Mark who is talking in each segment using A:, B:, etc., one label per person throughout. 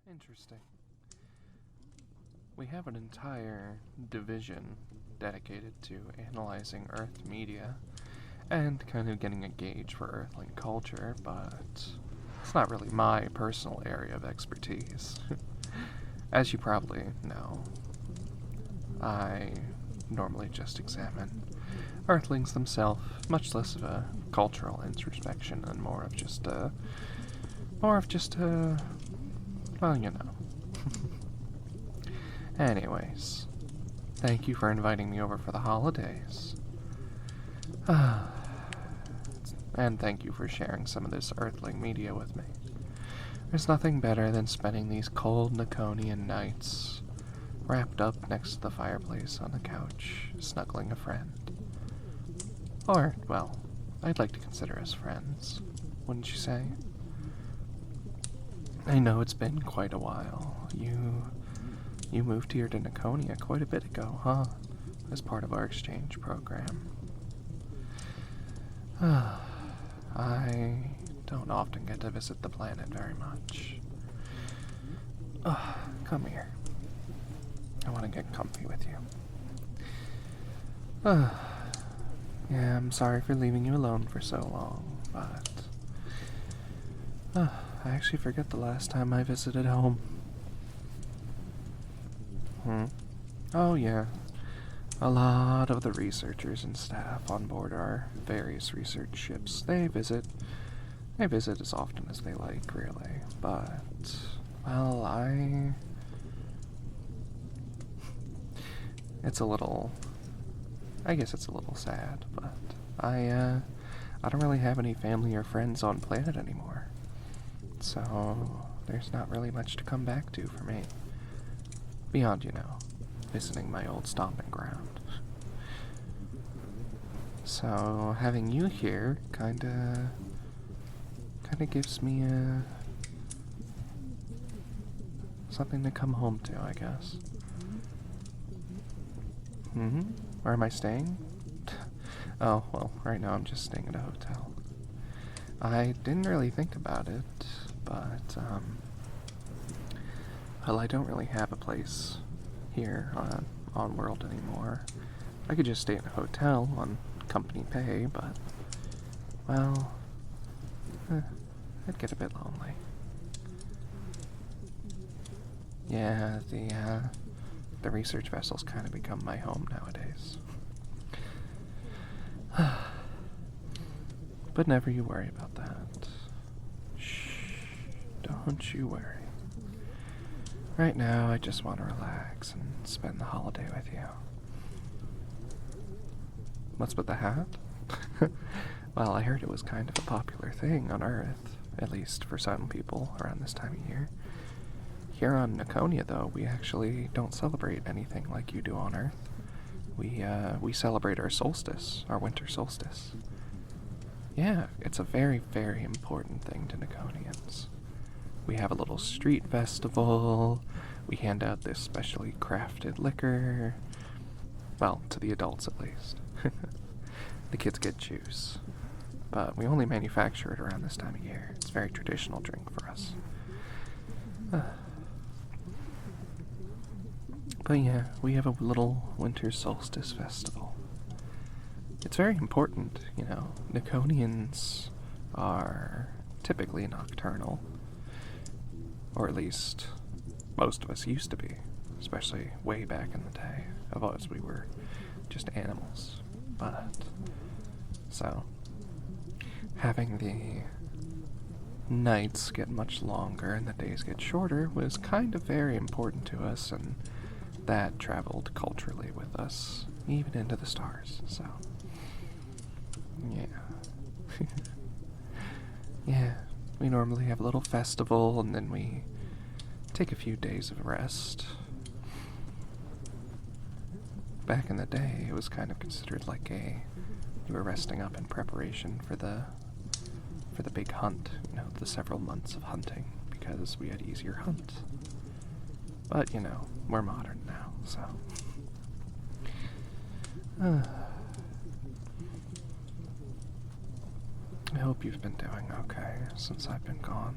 A: Interesting. We have an entire division dedicated to analyzing Earth media and kind of getting a gauge for Earthling culture, but it's not really my personal area of expertise. As you probably know, I normally just examine Earthlings themselves, much less of a cultural introspection and more of just a, well, you know. Anyways, thank you for inviting me over for the holidays. And thank you for sharing some of this Earthling media with me. There's nothing better than spending these cold Nekonian nights wrapped up next to the fireplace on the couch, snuggling a friend. Or, well, I'd like to consider us friends, wouldn't you say? I know it's been quite a while. You moved here to Neconia quite a bit ago, huh? As part of our exchange program. I don't often get to visit the planet very much. Come here. I want to get comfy with you. Yeah, I'm sorry for leaving you alone for so long, but I actually forget the last time I visited home. Oh yeah. A lot of the researchers and staff on board our various research ships, they visit as often as they like, really. But, well, I guess it's a little sad, but I don't really have any family or friends on planet anymore. So, there's not really much to come back to for me. Beyond, visiting my old stomping ground. So, having you here kinda gives me something to come home to, I guess. Where am I staying? Oh, well, right now I'm just staying at a hotel. I didn't really think about it, but, well, I don't really have a place here on World anymore. I could just stay in a hotel on company pay, but, well, I'd get a bit lonely. Yeah, the research vessels kind of become my home nowadays. But never you worry about that. Shh, don't you worry. Right now, I just want to relax and spend the holiday with you. What's with the hat? Well, I heard it was kind of a popular thing on Earth, at least for some people around this time of year. Here on Neconia, though, we actually don't celebrate anything like you do on Earth. We celebrate our solstice, our winter solstice. Yeah, it's a very, very important thing to Nekonians. We have a little street festival, we hand out this specially crafted liquor. Well, to the adults at least. The kids get juice. But we only manufacture it around this time of year. It's a very traditional drink for us. But yeah, we have a little winter solstice festival. It's very important, Nekonians are typically nocturnal. Or at least, most of us used to be. Especially way back in the day. Of us, we were just animals. But, so, having the nights get much longer and the days get shorter was kind of very important to us, and that traveled culturally with us, even into the stars, so, yeah. Yeah, we normally have a little festival, and then we take a few days of rest. Back in the day, it was kind of considered like you were resting up in preparation for the big hunt, the several months of hunting, because we had easier hunts. But, we're modern now, so. I hope you've been doing okay since I've been gone.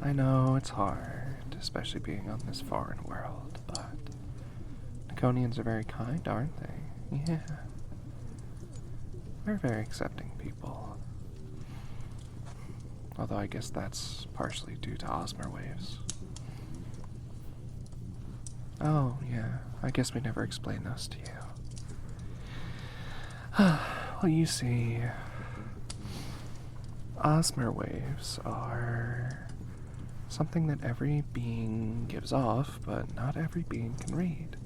A: I know it's hard, especially being on this foreign world, but Nekonians are very kind, aren't they? Yeah. They're very accepting people. Although I guess that's partially due to Osmer waves. Oh, yeah. I guess we never explained those to you. Well, you see, Osmer waves are something that every being gives off, but not every being can read.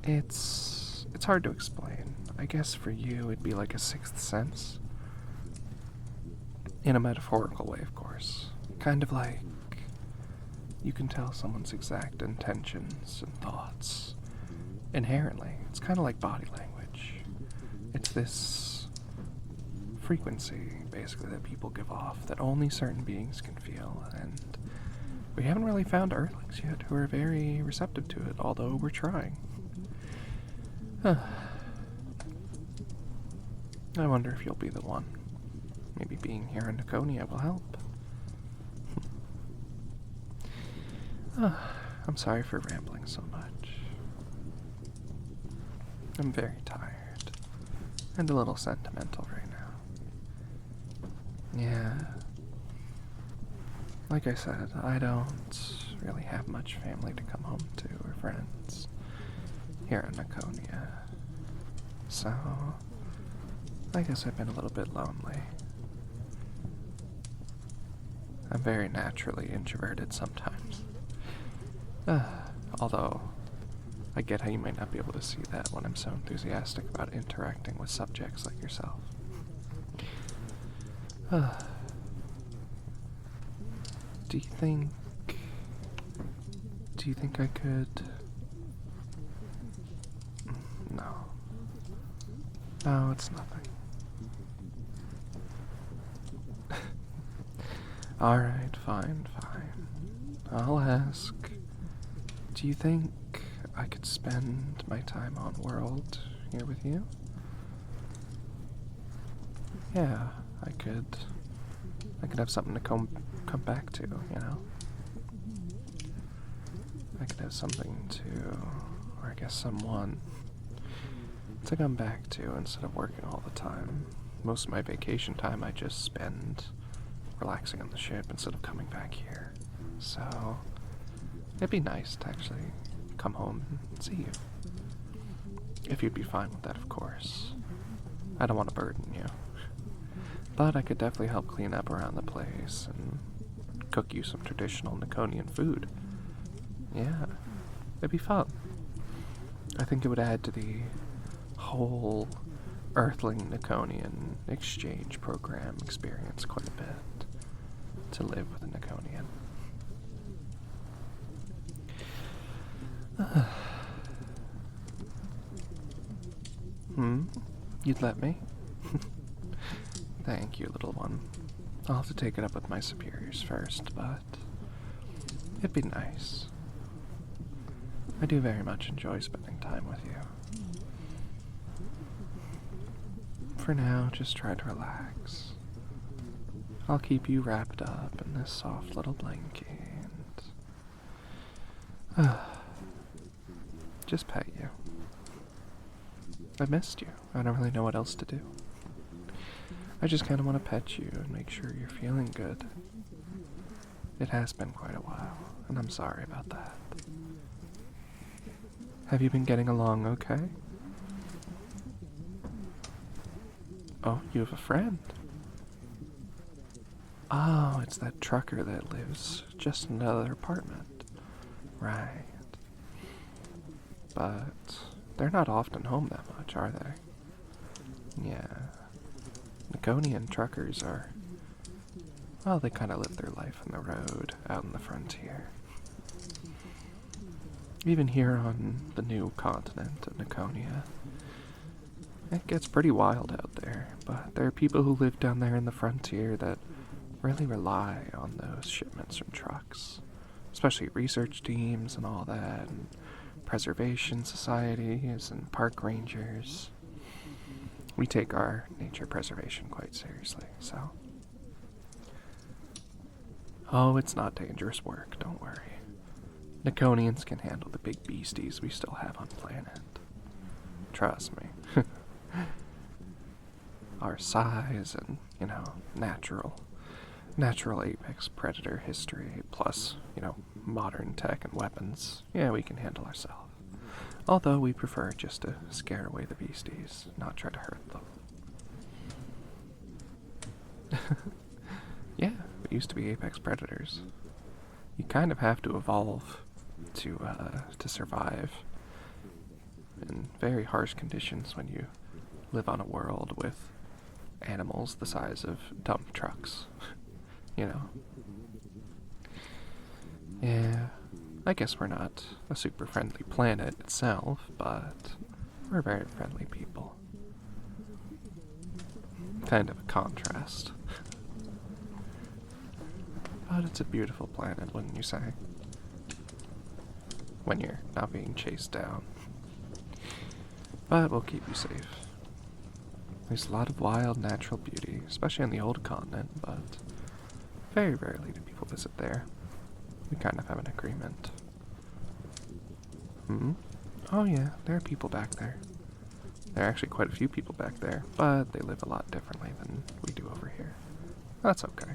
A: It's hard to explain. I guess for you it'd be like a sixth sense. In a metaphorical way, of course. Kind of like you can tell someone's exact intentions and thoughts. Inherently, it's kind of like body language. It's this frequency, basically, that people give off that only certain beings can feel, and we haven't really found Earthlings yet who are very receptive to it, although we're trying. I wonder if you'll be the one. Maybe being here in Nekonia will help. I'm sorry for rambling so much. I'm very tired. And a little sentimental right now. Yeah. Like I said, I don't really have much family to come home to or friends here in Nekonia. So, I guess I've been a little bit lonely. I'm very naturally introverted sometimes. Although, I get how you might not be able to see that when I'm so enthusiastic about interacting with subjects like yourself. Do you think I could... No. No, it's nothing. Alright, fine. I'll ask. Do you think I could spend my time on World here with you? Yeah, I could have something to come back to, you know? I could have something to, or I guess someone to come back to instead of working all the time. Most of my vacation time I just spend relaxing on the ship instead of coming back here. So, it'd be nice to actually come home and see you. If you'd be fine with that, of course. I don't want to burden you. But I could definitely help clean up around the place and cook you some traditional Nekonian food. Yeah, it'd be fun. I think it would add to the whole Earthling Nekonian exchange program experience quite a bit, to live with a Nekonian. You'd let me? Thank you, little one. I'll have to take it up with my superiors first, but it'd be nice. I do very much enjoy spending time with you. For now, just try to relax. I'll keep you wrapped up in this soft little blanket and just pet you. I missed you. I don't really know what else to do. I just kind of want to pet you and make sure you're feeling good. It has been quite a while, and I'm sorry about that. Have you been getting along okay? Oh, you have a friend. Oh, it's that trucker that lives just in another apartment. Right. But they're not often home that much, are they? Yeah. Nekonian truckers are... Well, they kind of live their life on the road, out in the frontier. Even here on the new continent of Nekonia, it gets pretty wild out there, but there are people who live down there in the frontier that really rely on those shipments from trucks, especially research teams and all that, and preservation societies and park rangers. We take our nature preservation quite seriously, so... Oh, it's not dangerous work, don't worry. Nekonians can handle the big beasties we still have on planet. Trust me. Our size and, natural apex predator history, plus, modern tech and weapons, yeah, we can handle ourselves. Although we prefer just to scare away the beasties, not try to hurt them. Yeah, we used to be apex predators. You kind of have to evolve to survive in very harsh conditions when you live on a world with animals the size of dump trucks. Yeah, I guess we're not a super friendly planet itself, but we're very friendly people. Kind of a contrast. But it's a beautiful planet, wouldn't you say? When you're not being chased down. But we'll keep you safe. There's a lot of wild natural beauty, especially on the old continent, but very rarely do people visit there. We kind of have an agreement. Oh yeah, there are people back there. There are actually quite a few people back there, but they live a lot differently than we do over here. That's okay.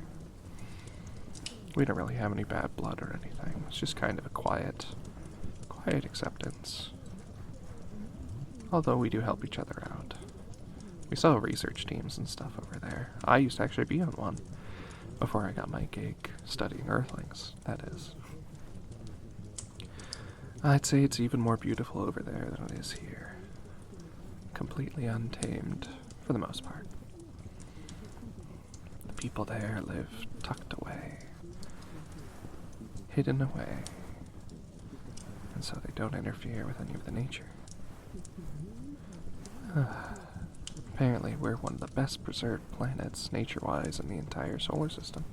A: We don't really have any bad blood or anything. It's just kind of a quiet acceptance. Although we do help each other out. We still have research teams and stuff over there. I used to actually be on one before I got my gig studying Earthlings, that is. I'd say it's even more beautiful over there than it is here. Completely untamed, for the most part. The people there live tucked away, hidden away, and so they don't interfere with any of the nature. Apparently, we're one of the best preserved planets, nature-wise, in the entire solar system.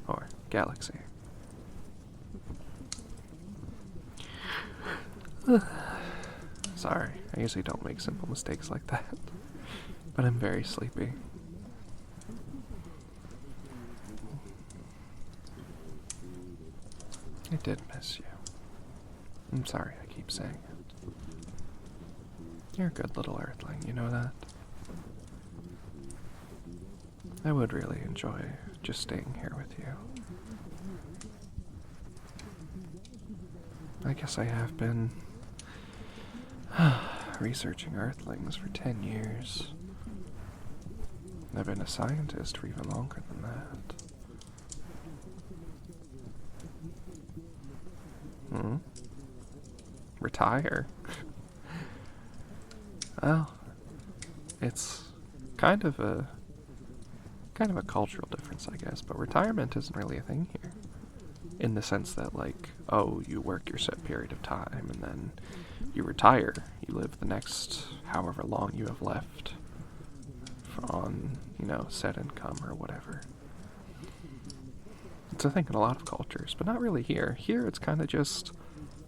A: Or galaxy. Sorry, I usually don't make simple mistakes like that. But I'm very sleepy. I did miss you. I'm sorry I keep saying it. You're a good little Earthling, you know that? I would really enjoy just staying here with you. I guess I have been researching Earthlings for 10 years. I've been a scientist for even longer than that. Retire? Well, it's kind of a cultural difference, I guess, but retirement isn't really a thing here. In the sense that, you work your set period of time, and then you retire. You live the next however long you have left on, set income or whatever. It's a thing in a lot of cultures, but not really here. Here, it's kind of just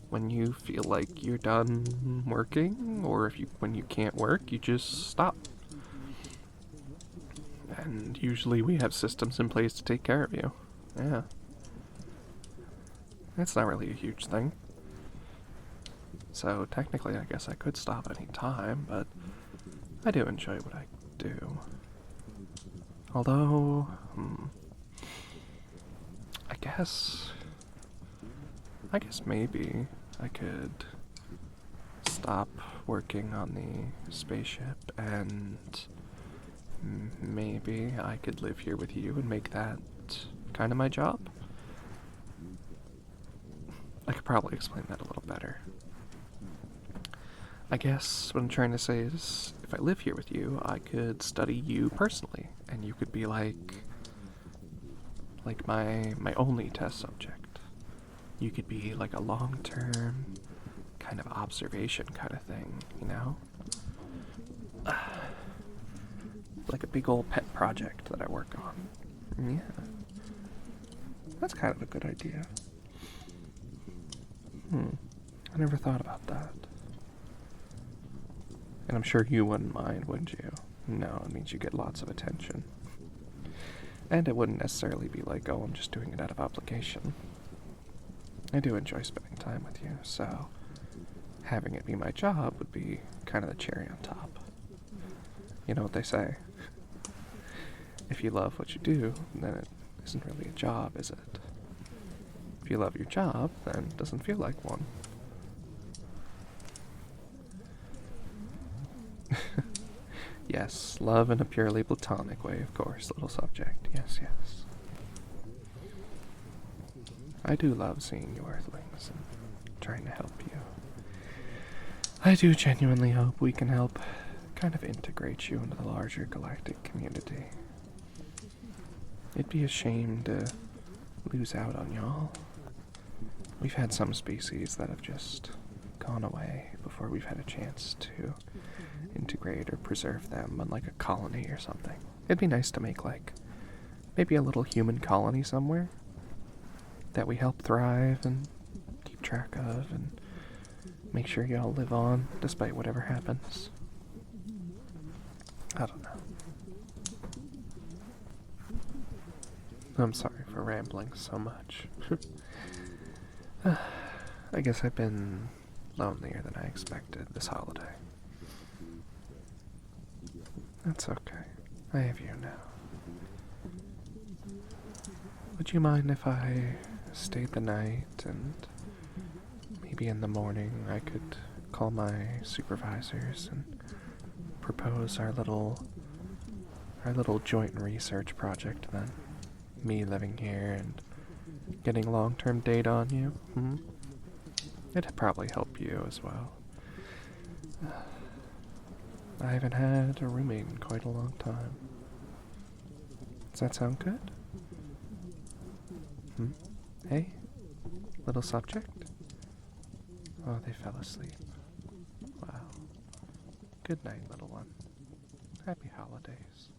A: when you feel like you're done working, or when you can't work, you just stop. And usually we have systems in place to take care of you. Yeah. It's not really a huge thing. So technically I guess I could stop any time, but I do enjoy what I do. Although, I guess maybe I could stop working on the spaceship and maybe I could live here with you and make that kind of my job. I could probably explain that a little better. I guess what I'm trying to say is, if I live here with you, I could study you personally, and you could be like my only test subject. You could be like a long-term kind of observation kind of thing, you know? Like a big old pet project that I work on. Yeah. That's kind of a good idea. I never thought about that. And I'm sure you wouldn't mind, wouldn't you? No, it means you get lots of attention. And it wouldn't necessarily be like, oh, I'm just doing it out of obligation. I do enjoy spending time with you, so having it be my job would be kind of the cherry on top. You know what they say? If you love what you do, then it isn't really a job, is it? If you love your job, then it doesn't feel like one. Yes, love in a purely platonic way, of course, little subject. Yes, yes. I do love seeing you Earthlings and trying to help you. I do genuinely hope we can help kind of integrate you into the larger galactic community. It'd be a shame to lose out on y'all. We've had some species that have just gone away before we've had a chance to integrate or preserve them on like a colony or something. It'd be nice to make like maybe a little human colony somewhere that we help thrive and keep track of and make sure y'all live on despite whatever happens. I don't know. I'm sorry for rambling so much. I guess I've been lonelier than I expected this holiday. That's okay. I have you now. Would you mind if I stayed the night and maybe in the morning I could call my supervisors and propose our little joint research project then? Me living here and getting long-term data on you? It'd probably help you as well. I haven't had a roommate in quite a long time. Does that sound good? Hey? Little subject? Oh, they fell asleep. Wow. Good night, little one. Happy holidays.